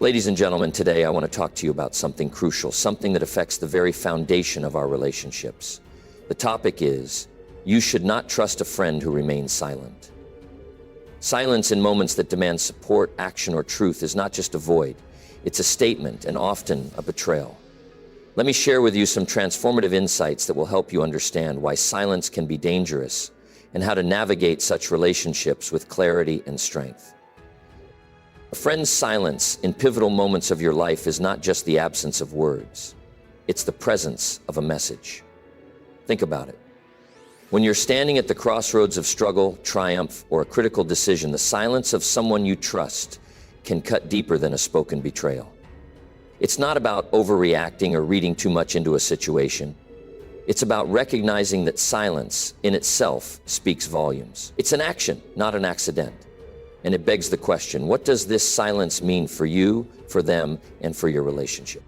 Ladies and gentlemen, today I want to talk to you about something crucial, something that affects the very foundation of our relationships. The topic is, you should not trust a friend who remains silent. Silence in moments that demand support, action, or truth is not just a void. It's a statement and often a betrayal. Let me share with you some transformative insights that will help you understand why silence can be dangerous and how to navigate such relationships with clarity and strength. A friend's silence in pivotal moments of your life is not just the absence of words. It's the presence of a message. Think about it. When you're standing at the crossroads of struggle, triumph, or a critical decision, the silence of someone you trust can cut deeper than a spoken betrayal. It's not about overreacting or reading too much into a situation. It's about recognizing that silence in itself speaks volumes. It's an action, not an accident. And it begs the question, what does this silence mean for you, for them, and for your relationship?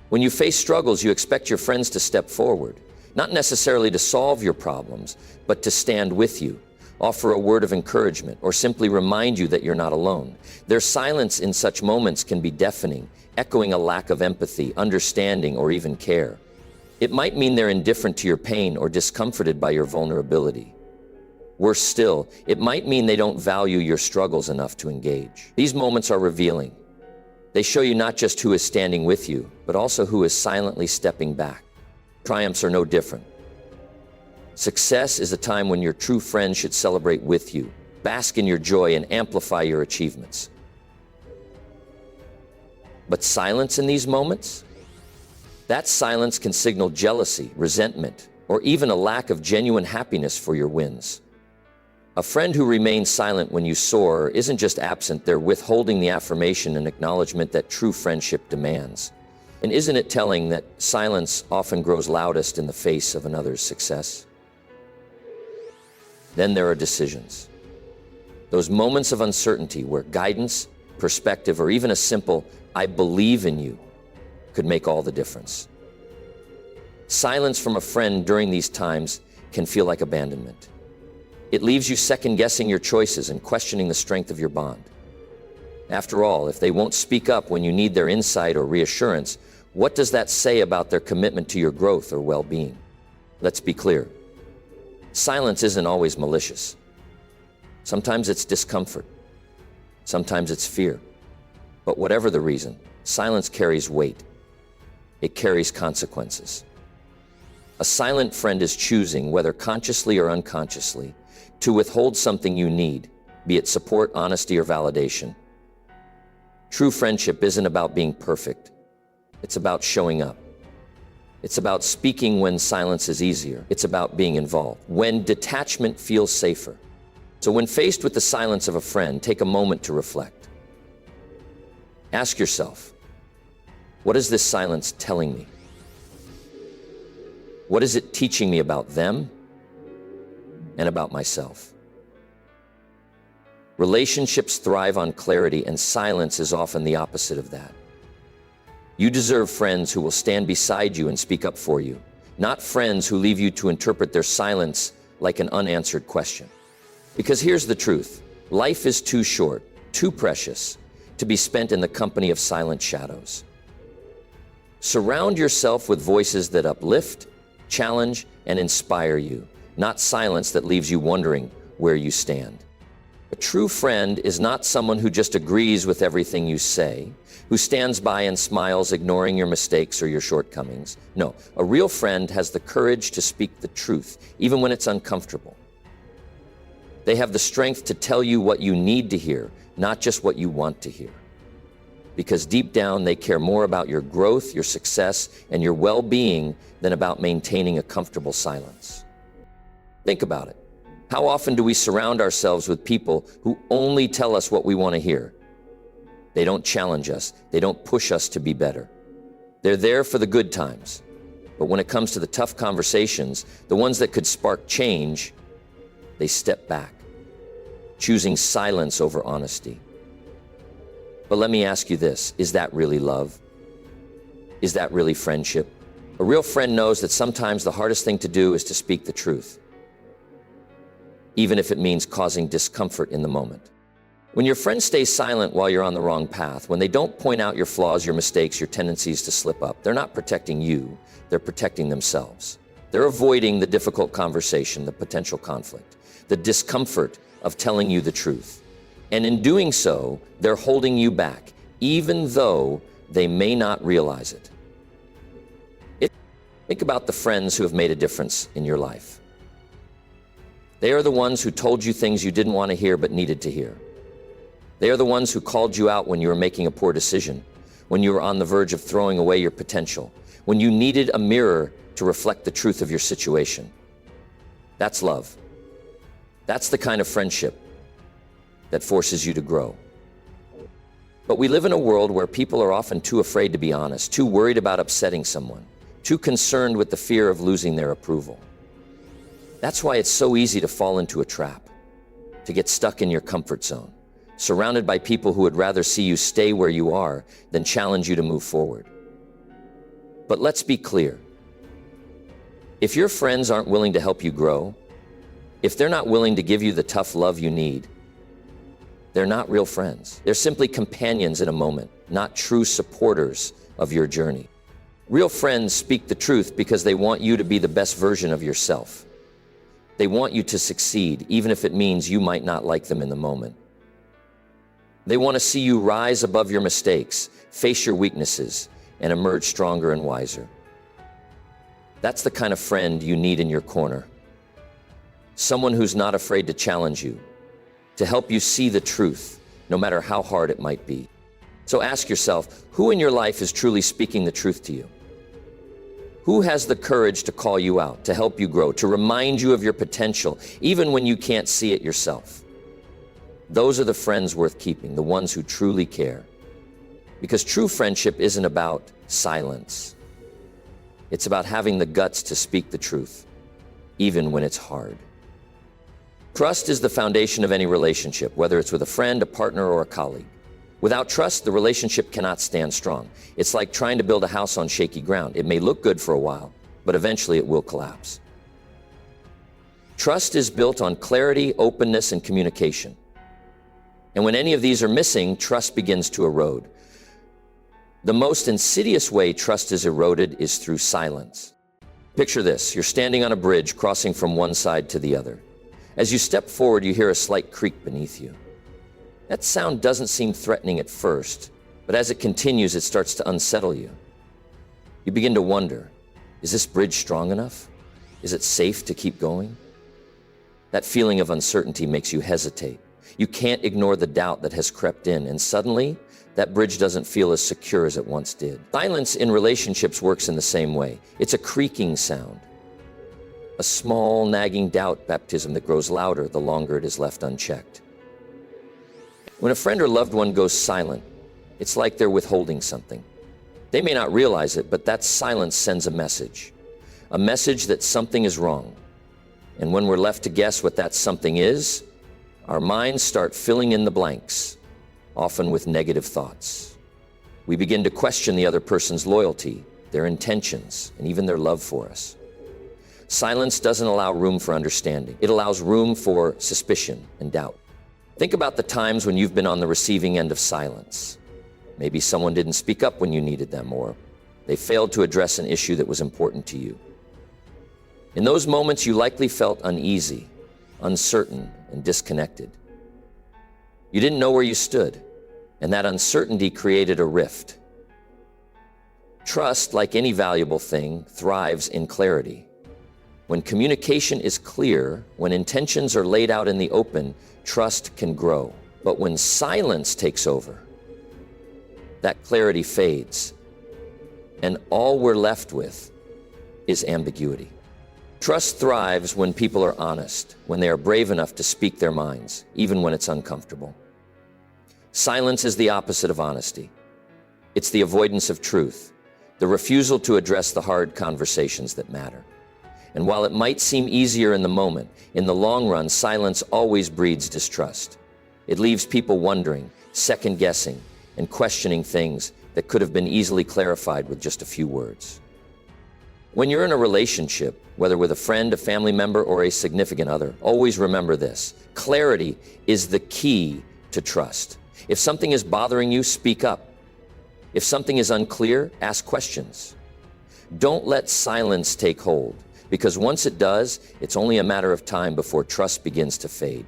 When you face struggles, you expect your friends to step forward, not necessarily to solve your problems, but to stand with you, offer a word of encouragement, or simply remind you that you're not alone. Their silence in such moments can be deafening, echoing a lack of empathy, understanding, or even care. It might mean they're indifferent to your pain or discomforted by your vulnerability. Worse still, it might mean they don't value your struggles enough to engage. These moments are revealing. They show you not just who is standing with you, but also who is silently stepping back. Triumphs are no different. Success is a time when your true friends should celebrate with you, bask in your joy, and amplify your achievements. But silence in these moments? That silence can signal jealousy, resentment, or even a lack of genuine happiness for your wins. A friend who remains silent when you soar isn't just absent, they're withholding the affirmation and acknowledgement that true friendship demands. And isn't it telling that silence often grows loudest in the face of another's success? Then there are decisions. Those moments of uncertainty where guidance, perspective, or even a simple, "I believe in you," could make all the difference. Silence from a friend during these times can feel like abandonment. It leaves you second-guessing your choices and questioning the strength of your bond. After all, if they won't speak up when you need their insight or reassurance, what does that say about their commitment to your growth or well-being? Let's be clear. Silence isn't always malicious. Sometimes it's discomfort. Sometimes it's fear. But whatever the reason, silence carries weight. It carries consequences. A silent friend is choosing, whether consciously or unconsciously, to withhold something you need, be it support, honesty, or validation. True friendship isn't about being perfect. It's about showing up. It's about speaking when silence is easier. It's about being involved, when detachment feels safer. So when faced with the silence of a friend, take a moment to reflect. Ask yourself, what is this silence telling me? What is it teaching me about them and about myself? Relationships thrive on clarity, and silence is often the opposite of that. You deserve friends who will stand beside you and speak up for you, not friends who leave you to interpret their silence like an unanswered question. Because here's the truth, life is too short, too precious, to be spent in the company of silent shadows. Surround yourself with voices that uplift, challenge, and inspire you, not silence that leaves you wondering where you stand. A true friend is not someone who just agrees with everything you say, who stands by and smiles, ignoring your mistakes or your shortcomings. No, a real friend has the courage to speak the truth, even when it's uncomfortable. They have the strength to tell you what you need to hear, not just what you want to hear. Because deep down, they care more about your growth, your success, and your well-being than about maintaining a comfortable silence. Think about it. How often do we surround ourselves with people who only tell us what we want to hear? They don't challenge us. They don't push us to be better. They're there for the good times. But when it comes to the tough conversations, the ones that could spark change, they step back, choosing silence over honesty. But let me ask you this, is that really love? Is that really friendship? A real friend knows that sometimes the hardest thing to do is to speak the truth, even if it means causing discomfort in the moment. When your friends stay silent while you're on the wrong path, when they don't point out your flaws, your mistakes, your tendencies to slip up, they're not protecting you, they're protecting themselves. They're avoiding the difficult conversation, the potential conflict, the discomfort of telling you the truth. And in doing so, they're holding you back, even though they may not realize it. Think about the friends who have made a difference in your life. They are the ones who told you things you didn't want to hear but needed to hear. They are the ones who called you out when you were making a poor decision, when you were on the verge of throwing away your potential, when you needed a mirror to reflect the truth of your situation. That's love. That's the kind of friendship that forces you to grow. But we live in a world where people are often too afraid to be honest, too worried about upsetting someone, too concerned with the fear of losing their approval. That's why it's so easy to fall into a trap, to get stuck in your comfort zone, surrounded by people who would rather see you stay where you are than challenge you to move forward. But let's be clear. If your friends aren't willing to help you grow, if they're not willing to give you the tough love you need, they're not real friends. They're simply companions in a moment, not true supporters of your journey. Real friends speak the truth because they want you to be the best version of yourself. They want you to succeed, even if it means you might not like them in the moment. They want to see you rise above your mistakes, face your weaknesses, and emerge stronger and wiser. That's the kind of friend you need in your corner. Someone who's not afraid to challenge you, to help you see the truth, no matter how hard it might be. So ask yourself, who in your life is truly speaking the truth to you? Who has the courage to call you out, to help you grow, to remind you of your potential, even when you can't see it yourself? Those are the friends worth keeping, the ones who truly care. Because true friendship isn't about silence. It's about having the guts to speak the truth, even when it's hard. Trust is the foundation of any relationship, whether it's with a friend, a partner, or a colleague. Without trust, the relationship cannot stand strong. It's like trying to build a house on shaky ground. It may look good for a while, but eventually it will collapse. Trust is built on clarity, openness, and communication. And when any of these are missing, trust begins to erode. The most insidious way trust is eroded is through silence. Picture this: you're standing on a bridge crossing from one side to the other. As you step forward, you hear a slight creak beneath you. That sound doesn't seem threatening at first, but as it continues, it starts to unsettle you. You begin to wonder, is this bridge strong enough? Is it safe to keep going? That feeling of uncertainty makes you hesitate. You can't ignore the doubt that has crept in, and suddenly, that bridge doesn't feel as secure as it once did. Silence in relationships works in the same way. It's a creaking sound, a small, nagging doubt baptism that grows louder the longer it is left unchecked. When a friend or loved one goes silent, it's like they're withholding something. They may not realize it, but that silence sends a message that something is wrong. And when we're left to guess what that something is, our minds start filling in the blanks, often with negative thoughts. We begin to question the other person's loyalty, their intentions, and even their love for us. Silence doesn't allow room for understanding. It allows room for suspicion and doubt. Think about the times when you've been on the receiving end of silence. Maybe someone didn't speak up when you needed them, or they failed to address an issue that was important to you. In those moments, you likely felt uneasy, uncertain, and disconnected. You didn't know where you stood, and that uncertainty created a rift. Trust, like any valuable thing, thrives in clarity. When communication is clear, when intentions are laid out in the open, trust can grow. But when silence takes over, that clarity fades, and all we're left with is ambiguity. Trust thrives when people are honest, when they are brave enough to speak their minds, even when it's uncomfortable. Silence is the opposite of honesty. It's the avoidance of truth, the refusal to address the hard conversations that matter. And while it might seem easier in the moment, in the long run, silence always breeds distrust. It leaves people wondering, second-guessing, and questioning things that could have been easily clarified with just a few words. When you're in a relationship, whether with a friend, a family member, or a significant other, always remember this: clarity is the key to trust. If something is bothering you, speak up. If something is unclear, ask questions. Don't let silence take hold, because once it does, it's only a matter of time before trust begins to fade.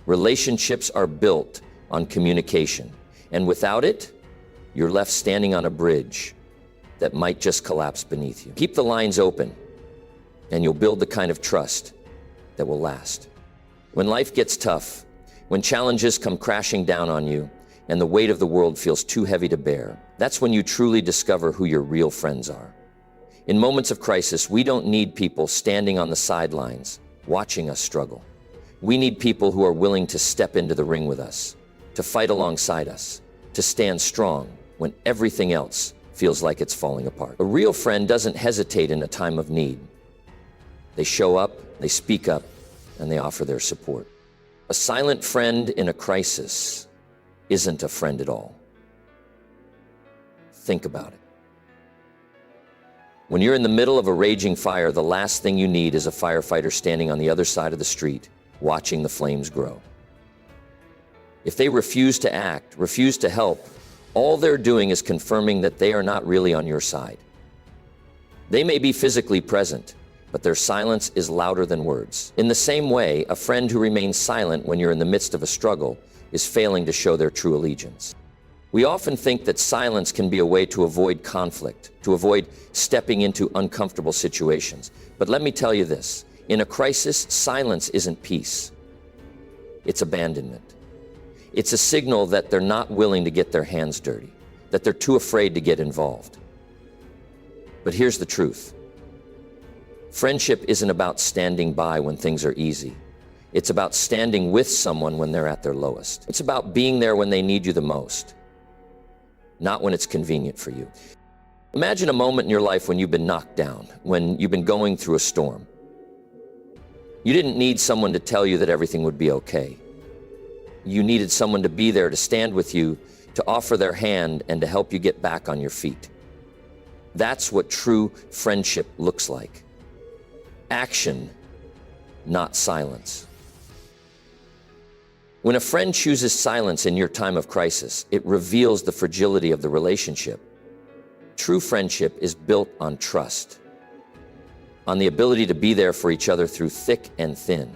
Relationships are built on communication, and without it, you're left standing on a bridge that might just collapse beneath you. Keep the lines open, and you'll build the kind of trust that will last. When life gets tough, when challenges come crashing down on you, and the weight of the world feels too heavy to bear, that's when you truly discover who your real friends are. In moments of crisis, we don't need people standing on the sidelines, watching us struggle. We need people who are willing to step into the ring with us, to fight alongside us, to stand strong when everything else feels like it's falling apart. A real friend doesn't hesitate in a time of need. They show up, they speak up, and they offer their support. A silent friend in a crisis isn't a friend at all. Think about it. When you're in the middle of a raging fire, the last thing you need is a firefighter standing on the other side of the street, watching the flames grow. If they refuse to act, refuse to help, all they're doing is confirming that they are not really on your side. They may be physically present, but their silence is louder than words. In the same way, a friend who remains silent when you're in the midst of a struggle is failing to show their true allegiance. We often think that silence can be a way to avoid conflict, to avoid stepping into uncomfortable situations. But let me tell you this, in a crisis, silence isn't peace. It's abandonment. It's a signal that they're not willing to get their hands dirty, that they're too afraid to get involved. But here's the truth. Friendship isn't about standing by when things are easy. It's about standing with someone when they're at their lowest. It's about being there when they need you the most, not when it's convenient for you. Imagine a moment in your life when you've been knocked down, when you've been going through a storm. You didn't need someone to tell you that everything would be okay. You needed someone to be there to stand with you, to offer their hand, and to help you get back on your feet. That's what true friendship looks like. Action, not silence. When a friend chooses silence in your time of crisis, it reveals the fragility of the relationship. True friendship is built on trust, on the ability to be there for each other through thick and thin.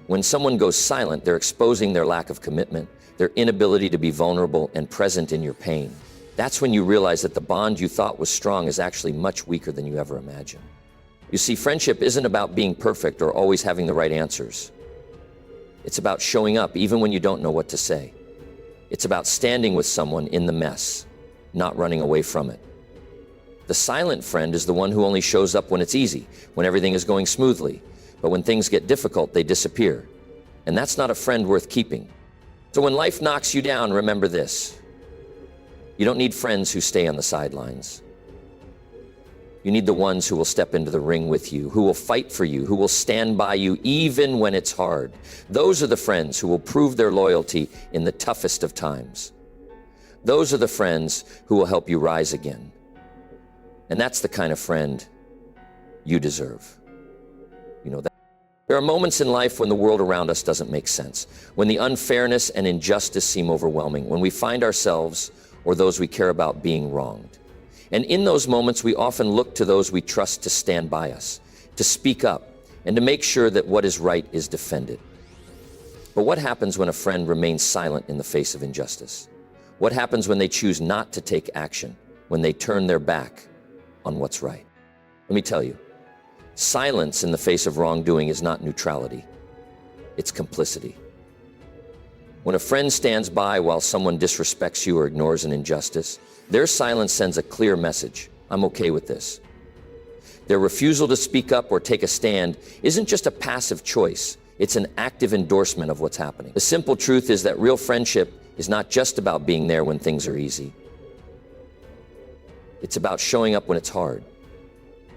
When someone goes silent, they're exposing their lack of commitment, their inability to be vulnerable and present in your pain. That's when you realize that the bond you thought was strong is actually much weaker than you ever imagined. You see, friendship isn't about being perfect or always having the right answers. It's about showing up even when you don't know what to say. It's about standing with someone in the mess, not running away from it. The silent friend is the one who only shows up when it's easy, when everything is going smoothly. But when things get difficult, they disappear. And that's not a friend worth keeping. So when life knocks you down, remember this. You don't need friends who stay on the sidelines. You need the ones who will step into the ring with you, who will fight for you, who will stand by you even when it's hard. Those are the friends who will prove their loyalty in the toughest of times. Those are the friends who will help you rise again. And that's the kind of friend you deserve. You know that. There are moments in life when the world around us doesn't make sense, when the unfairness and injustice seem overwhelming, when we find ourselves or those we care about being wronged. And in those moments, we often look to those we trust to stand by us, to speak up, and to make sure that what is right is defended. But what happens when a friend remains silent in the face of injustice? What happens when they choose not to take action, when they turn their back on what's right? Let me tell you, silence in the face of wrongdoing is not neutrality, it's complicity. When a friend stands by while someone disrespects you or ignores an injustice, their silence sends a clear message: I'm okay with this. Their refusal to speak up or take a stand isn't just a passive choice, it's an active endorsement of what's happening. The simple truth is that real friendship is not just about being there when things are easy. It's about showing up when it's hard,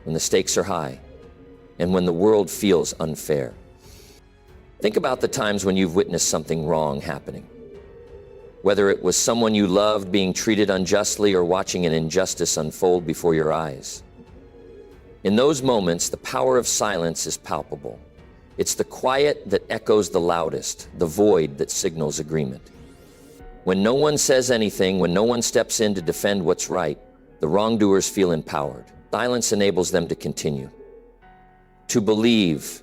when the stakes are high, and when the world feels unfair. Think about the times when you've witnessed something wrong happening. Whether it was someone you loved being treated unjustly or watching an injustice unfold before your eyes. In those moments, the power of silence is palpable. It's the quiet that echoes the loudest, the void that signals agreement. When no one says anything, when no one steps in to defend what's right, the wrongdoers feel empowered. Silence enables them to continue, to believe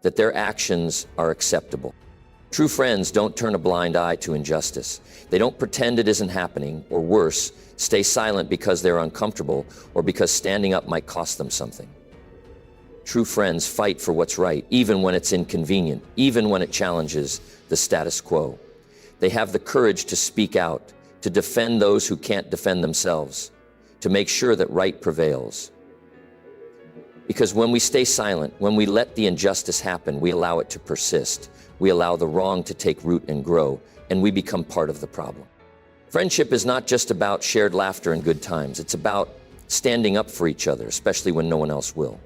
that their actions are acceptable. True friends don't turn a blind eye to injustice. They don't pretend it isn't happening, or worse, stay silent because they're uncomfortable or because standing up might cost them something. True friends fight for what's right, even when it's inconvenient, even when it challenges the status quo. They have the courage to speak out, to defend those who can't defend themselves, to make sure that right prevails. Because when we stay silent, when we let the injustice happen, we allow it to persist. We allow the wrong to take root and grow, and we become part of the problem. Friendship is not just about shared laughter and good times. It's about standing up for each other, especially when no one else will.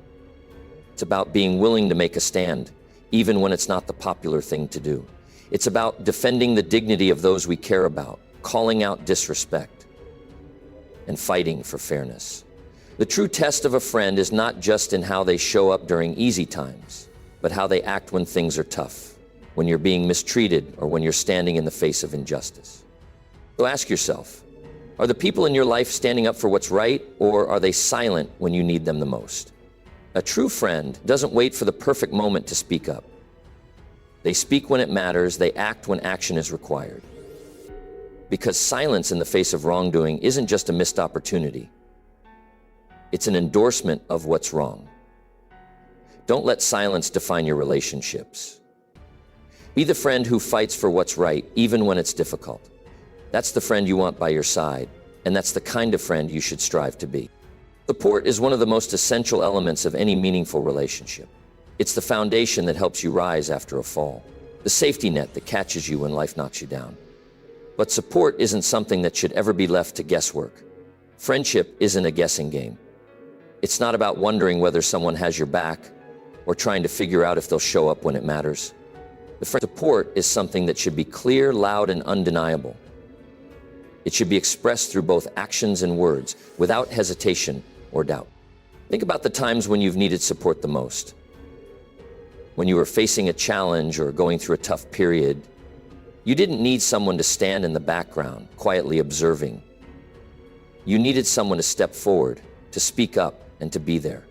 It's about being willing to make a stand, even when it's not the popular thing to do. It's about defending the dignity of those we care about, calling out disrespect, and fighting for fairness. The true test of a friend is not just in how they show up during easy times, but how they act when things are tough, when you're being mistreated, or when you're standing in the face of injustice. So ask yourself, are the people in your life standing up for what's right, or are they silent when you need them the most? A true friend doesn't wait for the perfect moment to speak up. They speak when it matters, they act when action is required. Because silence in the face of wrongdoing isn't just a missed opportunity. It's an endorsement of what's wrong. Don't let silence define your relationships. Be the friend who fights for what's right, even when it's difficult. That's the friend you want by your side, and that's the kind of friend you should strive to be. Support is one of the most essential elements of any meaningful relationship. It's the foundation that helps you rise after a fall, the safety net that catches you when life knocks you down. But support isn't something that should ever be left to guesswork. Friendship isn't a guessing game. It's not about wondering whether someone has your back or trying to figure out if they'll show up when it matters. The support is something that should be clear, loud, and undeniable. It should be expressed through both actions and words, without hesitation or doubt. Think about the times when you've needed support the most. When you were facing a challenge or going through a tough period, you didn't need someone to stand in the background, quietly observing. You needed someone to step forward, to speak up, and to be there,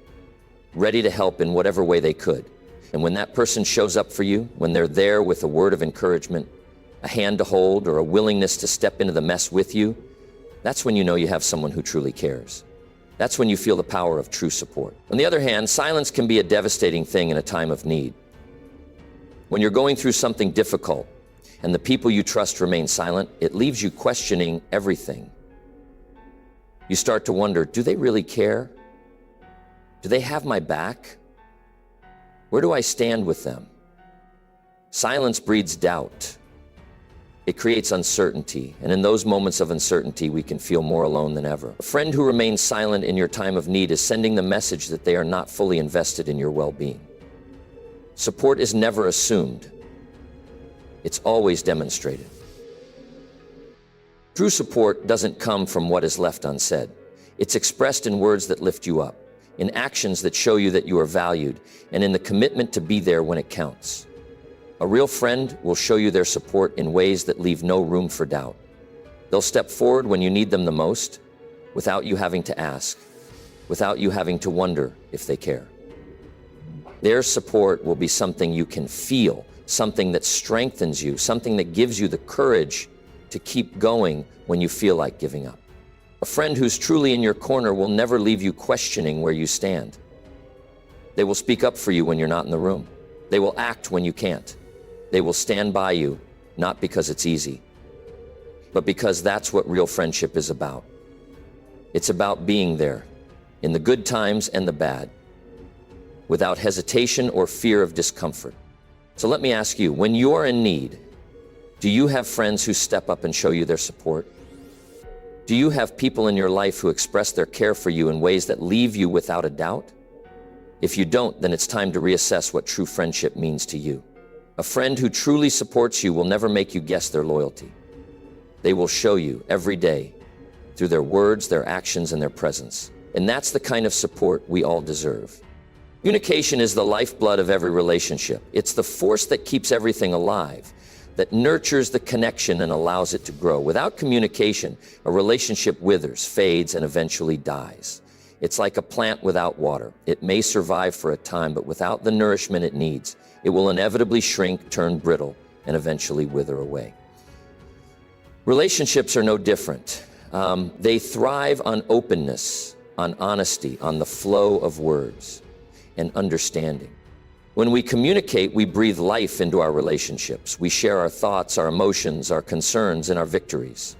ready to help in whatever way they could. And when that person shows up for you, when they're there with a word of encouragement, a hand to hold, or a willingness to step into the mess with you, that's when you know you have someone who truly cares. That's when you feel the power of true support. On the other hand, silence can be a devastating thing in a time of need. When you're going through something difficult and the people you trust remain silent, it leaves you questioning everything. You start to wonder, do they really care? Do they have my back? Where do I stand with them? Silence breeds doubt. It creates uncertainty, and in those moments of uncertainty, we can feel more alone than ever. A friend who remains silent in your time of need is sending the message that they are not fully invested in your well-being. Support is never assumed. It's always demonstrated. True support doesn't come from what is left unsaid. It's expressed in words that lift you up, in actions that show you that you are valued, and in the commitment to be there when it counts. A real friend will show you their support in ways that leave no room for doubt. They'll step forward when you need them the most, without you having to ask, without you having to wonder if they care. Their support will be something you can feel, something that strengthens you, something that gives you the courage to keep going when you feel like giving up. A friend who's truly in your corner will never leave you questioning where you stand. They will speak up for you when you're not in the room. They will act when you can't. They will stand by you, not because it's easy, but because that's what real friendship is about. It's about being there, in the good times and the bad, without hesitation or fear of discomfort. So let me ask you, when you're in need, do you have friends who step up and show you their support? Do you have people in your life who express their care for you in ways that leave you without a doubt? If you don't, then it's time to reassess what true friendship means to you. A friend who truly supports you will never make you guess their loyalty. They will show you every day through their words, their actions, and their presence. And that's the kind of support we all deserve. Communication is the lifeblood of every relationship. It's the force that keeps everything alive, that nurtures the connection and allows it to grow. Without communication, a relationship withers, fades, and eventually dies. It's like a plant without water. It may survive for a time, but without the nourishment it needs, it will inevitably shrink, turn brittle, and eventually wither away. Relationships are no different. They thrive on openness, on honesty, on the flow of words and understanding. When we communicate, we breathe life into our relationships. We share our thoughts, our emotions, our concerns, and our victories.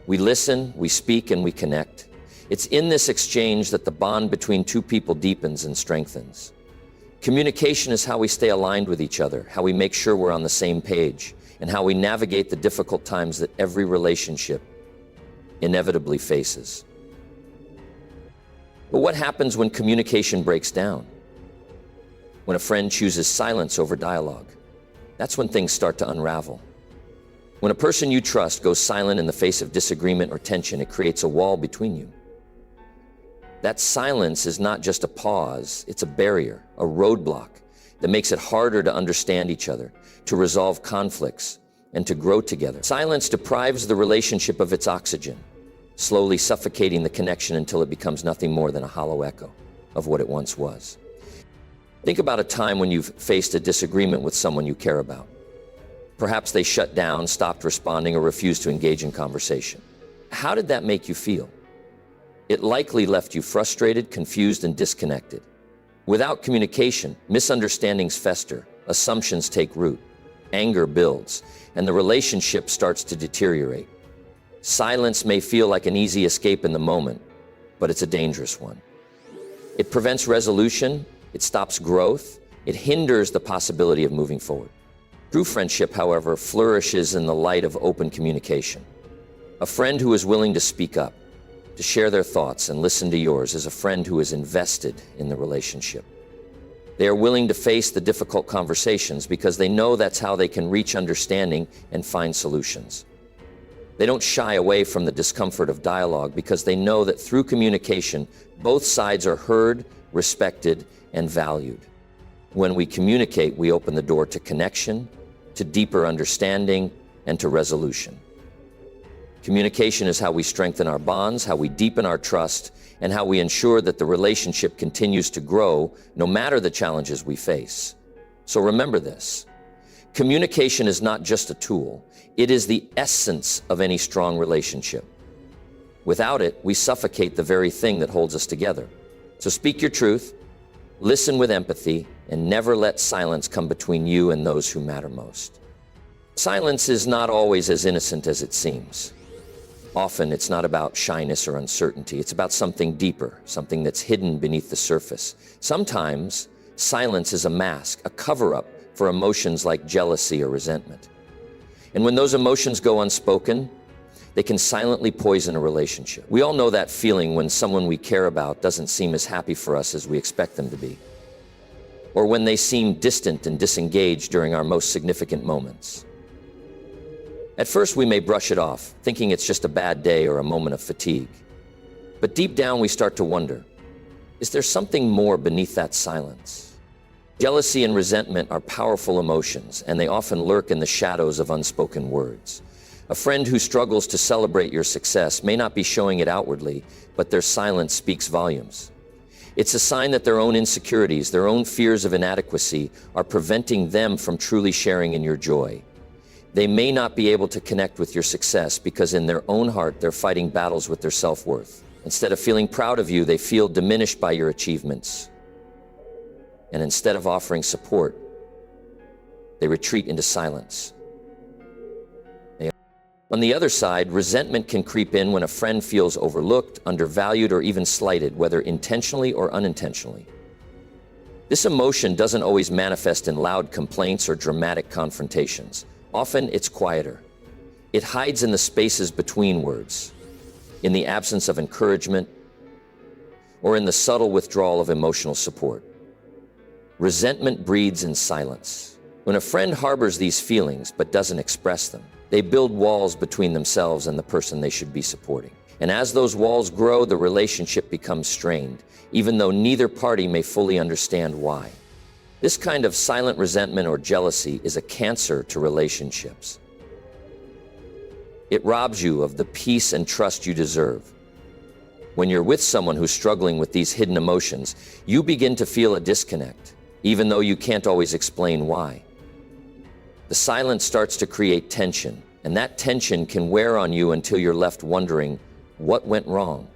We listen, we speak, and we connect. It's in this exchange that the bond between two people deepens and strengthens. Communication is how we stay aligned with each other, how we make sure we're on the same page, and how we navigate the difficult times that every relationship inevitably faces. But what happens when communication breaks down? When a friend chooses silence over dialogue? That's when things start to unravel. When a person you trust goes silent in the face of disagreement or tension, it creates a wall between you. That silence is not just a pause, it's a barrier, a roadblock that makes it harder to understand each other, to resolve conflicts, and to grow together. Silence deprives the relationship of its oxygen, slowly suffocating the connection until it becomes nothing more than a hollow echo of what it once was. Think about a time when you've faced a disagreement with someone you care about. Perhaps they shut down, stopped responding, or refused to engage in conversation. How did that make you feel? It likely left you frustrated, confused, and disconnected. Without communication, misunderstandings fester, assumptions take root, anger builds, and the relationship starts to deteriorate. Silence may feel like an easy escape in the moment, but it's a dangerous one. It prevents resolution, it stops growth, it hinders the possibility of moving forward. True friendship, however, flourishes in the light of open communication. A friend who is willing to speak up, to share their thoughts and listen to yours, is a friend who is invested in the relationship. They are willing to face the difficult conversations because they know that's how they can reach understanding and find solutions. They don't shy away from the discomfort of dialogue because they know that through communication, both sides are heard, respected, and valued. When we communicate, we open the door to connection, to deeper understanding, and to resolution. Communication is how we strengthen our bonds, how we deepen our trust, and how we ensure that the relationship continues to grow no matter the challenges we face. So remember this. Communication is not just a tool. It is the essence of any strong relationship. Without it, we suffocate the very thing that holds us together. So speak your truth, listen with empathy, and never let silence come between you and those who matter most. Silence is not always as innocent as it seems. Often it's not about shyness or uncertainty. It's about something deeper, something that's hidden beneath the surface. Sometimes silence is a mask, a cover-up for emotions like jealousy or resentment. And when those emotions go unspoken, they can silently poison a relationship. We all know that feeling when someone we care about doesn't seem as happy for us as we expect them to be, or when they seem distant and disengaged during our most significant moments. At first, we may brush it off, thinking it's just a bad day or a moment of fatigue. But deep down, we start to wonder, is there something more beneath that silence? Jealousy and resentment are powerful emotions, and they often lurk in the shadows of unspoken words. A friend who struggles to celebrate your success may not be showing it outwardly, but their silence speaks volumes. It's a sign that their own insecurities, their own fears of inadequacy, are preventing them from truly sharing in your joy. They may not be able to connect with your success because in their own heart, they're fighting battles with their self-worth. Instead of feeling proud of you, they feel diminished by your achievements. And instead of offering support, they retreat into silence. On the other side, resentment can creep in when a friend feels overlooked, undervalued, or even slighted, whether intentionally or unintentionally. This emotion doesn't always manifest in loud complaints or dramatic confrontations. Often it's quieter. It hides in the spaces between words, in the absence of encouragement, or in the subtle withdrawal of emotional support. Resentment breeds in silence. When a friend harbors these feelings but doesn't express them, They build walls between themselves and the person they should be supporting. And as those walls grow, the relationship becomes strained, even though neither party may fully understand why. This kind of silent resentment or jealousy is a cancer to relationships. It robs you of the peace and trust you deserve. When you're with someone who's struggling with these hidden emotions, you begin to feel a disconnect, even though you can't always explain why. The silence starts to create tension, and that tension can wear on you until you're left wondering, what went wrong?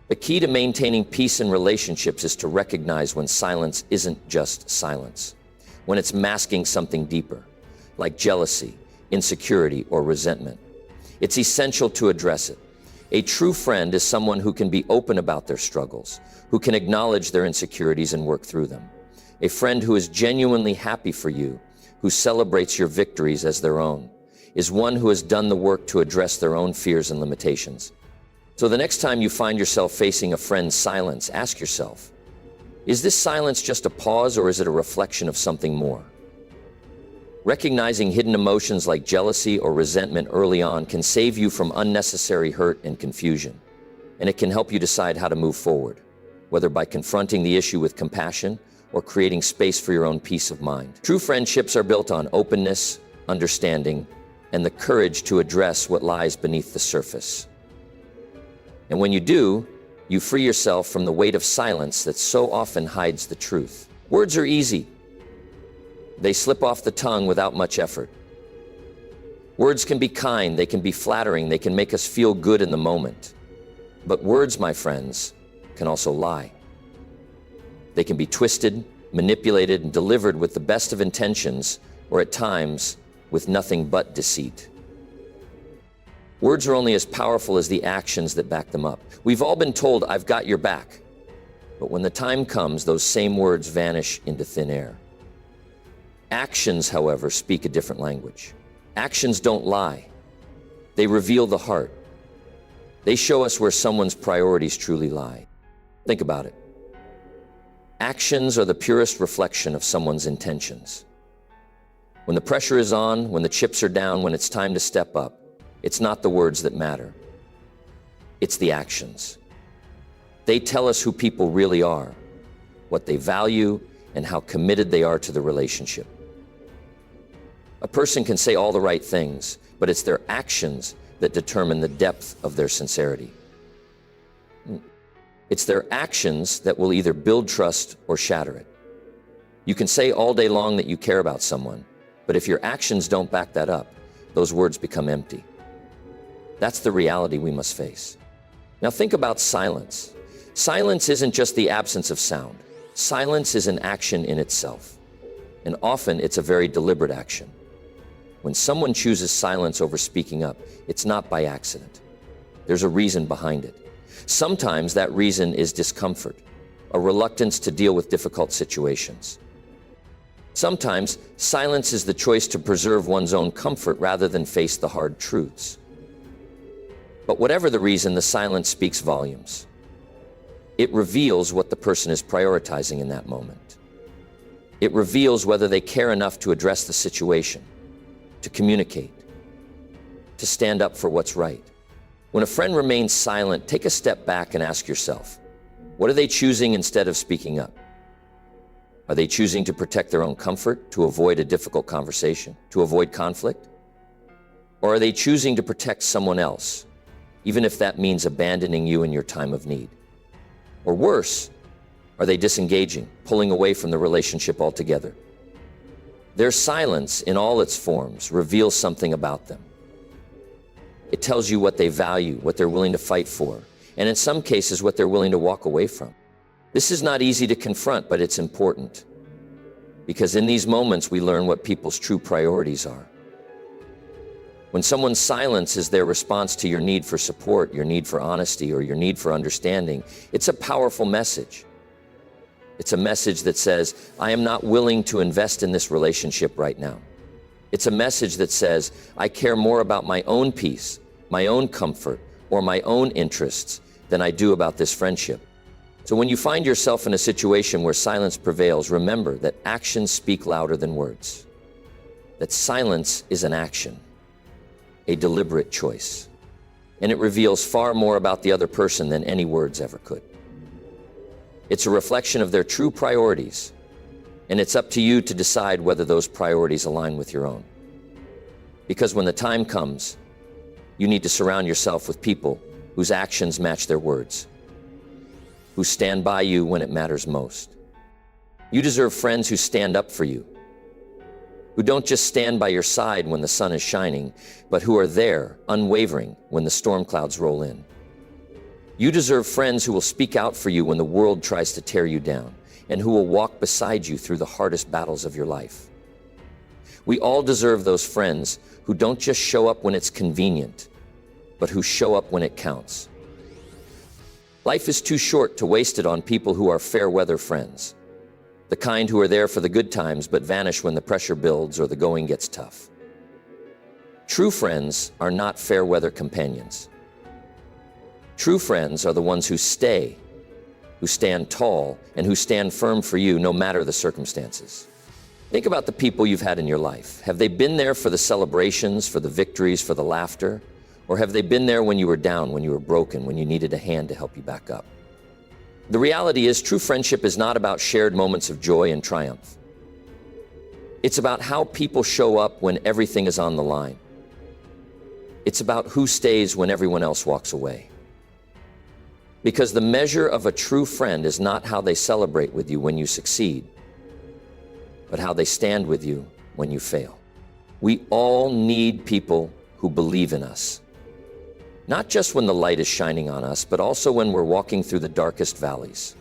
The key to maintaining peace in relationships is to recognize when silence isn't just silence, when it's masking something deeper, like jealousy, insecurity, or resentment. It's essential to address it. A true friend is someone who can be open about their struggles, who can acknowledge their insecurities and work through them. A friend who is genuinely happy for you, who celebrates your victories as their own, is one who has done the work to address their own fears and limitations. So the next time you find yourself facing a friend's silence, ask yourself, is this silence just a pause or is it a reflection of something more? Recognizing hidden emotions like jealousy or resentment early on can save you from unnecessary hurt and confusion, and it can help you decide how to move forward, whether by confronting the issue with compassion or creating space for your own peace of mind. True friendships are built on openness, understanding, and the courage to address what lies beneath the surface. And when you do, you free yourself from the weight of silence that so often hides the truth. Words are easy. They slip off the tongue without much effort. Words can be kind, they can be flattering, they can make us feel good in the moment. But words, my friends, can also lie. They can be twisted, manipulated, and delivered with the best of intentions, or at times, with nothing but deceit. Words are only as powerful as the actions that back them up. We've all been told, "I've got your back." But when the time comes, those same words vanish into thin air. Actions, however, speak a different language. Actions don't lie. They reveal the heart. They show us where someone's priorities truly lie. Think about it. Actions are the purest reflection of someone's intentions. When the pressure is on, when the chips are down, when it's time to step up, it's not the words that matter. It's the actions. They tell us who people really are, what they value, and how committed they are to the relationship. A person can say all the right things, but it's their actions that determine the depth of their sincerity. It's their actions that will either build trust or shatter it. You can say all day long that you care about someone, but if your actions don't back that up, those words become empty. That's the reality we must face. Now think about silence. Silence isn't just the absence of sound. Silence is an action in itself, and often it's a very deliberate action. When someone chooses silence over speaking up, it's not by accident. There's a reason behind it. Sometimes that reason is discomfort, a reluctance to deal with difficult situations. Sometimes silence is the choice to preserve one's own comfort rather than face the hard truths. But whatever the reason, the silence speaks volumes. It reveals what the person is prioritizing in that moment. It reveals whether they care enough to address the situation, to communicate, to stand up for what's right. When a friend remains silent, take a step back and ask yourself, what are they choosing instead of speaking up? Are they choosing to protect their own comfort, to avoid a difficult conversation, to avoid conflict? Or are they choosing to protect someone else, even if that means abandoning you in your time of need? Or worse, are they disengaging, pulling away from the relationship altogether? Their silence, in all its forms, reveals something about them. It tells you what they value, what they're willing to fight for, and in some cases, what they're willing to walk away from. This is not easy to confront, but it's important, because in these moments, we learn what people's true priorities are. When someone's silence is their response to your need for support, your need for honesty, or your need for understanding, it's a powerful message. It's a message that says, I am not willing to invest in this relationship right now. It's a message that says, I care more about my own peace, my own comfort, or my own interests than I do about this friendship. So when you find yourself in a situation where silence prevails, remember that actions speak louder than words. that silence is an action, a deliberate choice, and it reveals far more about the other person than any words ever could. It's a reflection of their true priorities, and it's up to you to decide whether those priorities align with your own. Because when the time comes, you need to surround yourself with people whose actions match their words, who stand by you when it matters most. You deserve friends who stand up for you, who don't just stand by your side when the sun is shining, but who are there, unwavering, when the storm clouds roll in. You deserve friends who will speak out for you when the world tries to tear you down, and who will walk beside you through the hardest battles of your life. We all deserve those friends who don't just show up when it's convenient, but who show up when it counts. Life is too short to waste it on people who are fair weather friends, the kind who are there for the good times but vanish when the pressure builds or the going gets tough. True friends are not fair weather companions. True friends are the ones who stay, who stand tall, and who stand firm for you no matter the circumstances. Think about the people you've had in your life. Have they been there for the celebrations, for the victories, for the laughter? Or have they been there when you were down, when you were broken, when you needed a hand to help you back up? The reality is, true friendship is not about shared moments of joy and triumph. It's about how people show up when everything is on the line. It's about who stays when everyone else walks away. Because the measure of a true friend is not how they celebrate with you when you succeed, but how they stand with you when you fail. We all need people who believe in us. Not just when the light is shining on us, but also when we're walking through the darkest valleys.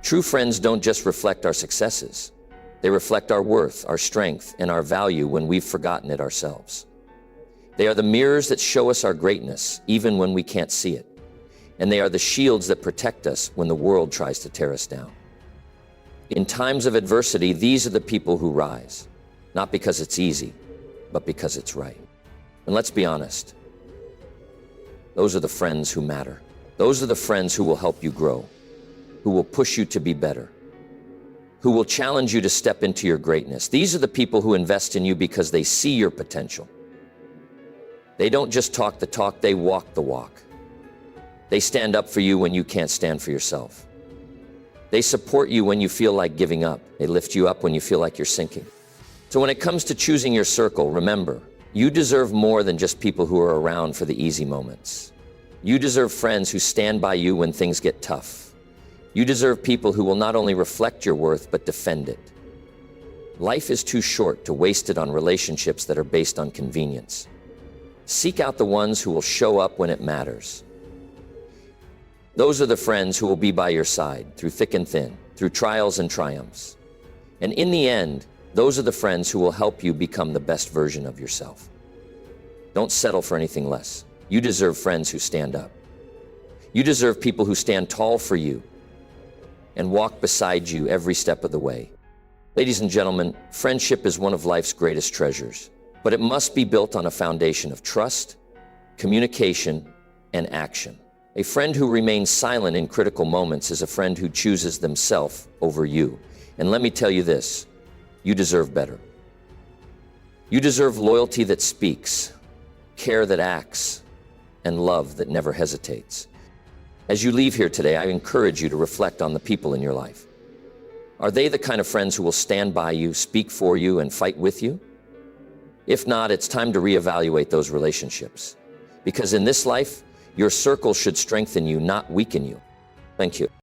True friends don't just reflect our successes. They reflect our worth, our strength, and our value when we've forgotten it ourselves. They are the mirrors that show us our greatness, even when we can't see it. And they are the shields that protect us when the world tries to tear us down. In times of adversity, these are the people who rise, not because it's easy, but because it's right. And let's be honest, those are the friends who matter. Those are the friends who will help you grow, who will push you to be better, who will challenge you to step into your greatness. These are the people who invest in you because they see your potential. They don't just talk the talk, they walk the walk. They stand up for you when you can't stand for yourself. They support you when you feel like giving up. They lift you up when you feel like you're sinking. So when it comes to choosing your circle, remember, you deserve more than just people who are around for the easy moments. You deserve friends who stand by you when things get tough. You deserve people who will not only reflect your worth, but defend it. Life is too short to waste it on relationships that are based on convenience. Seek out the ones who will show up when it matters. Those are the friends who will be by your side through thick and thin, through trials and triumphs. And in the end, those are the friends who will help you become the best version of yourself. Don't settle for anything less. You deserve friends who stand up. You deserve people who stand tall for you and walk beside you every step of the way. Ladies and gentlemen, friendship is one of life's greatest treasures, but it must be built on a foundation of trust, communication, and action. A friend who remains silent in critical moments is a friend who chooses themselves over you. And let me tell you this, you deserve better. You deserve loyalty that speaks, care that acts, and love that never hesitates. As you leave here today, I encourage you to reflect on the people in your life. Are they the kind of friends who will stand by you, speak for you, and fight with you? If not, it's time to reevaluate those relationships. Because in this life, your circle should strengthen you, not weaken you. Thank you.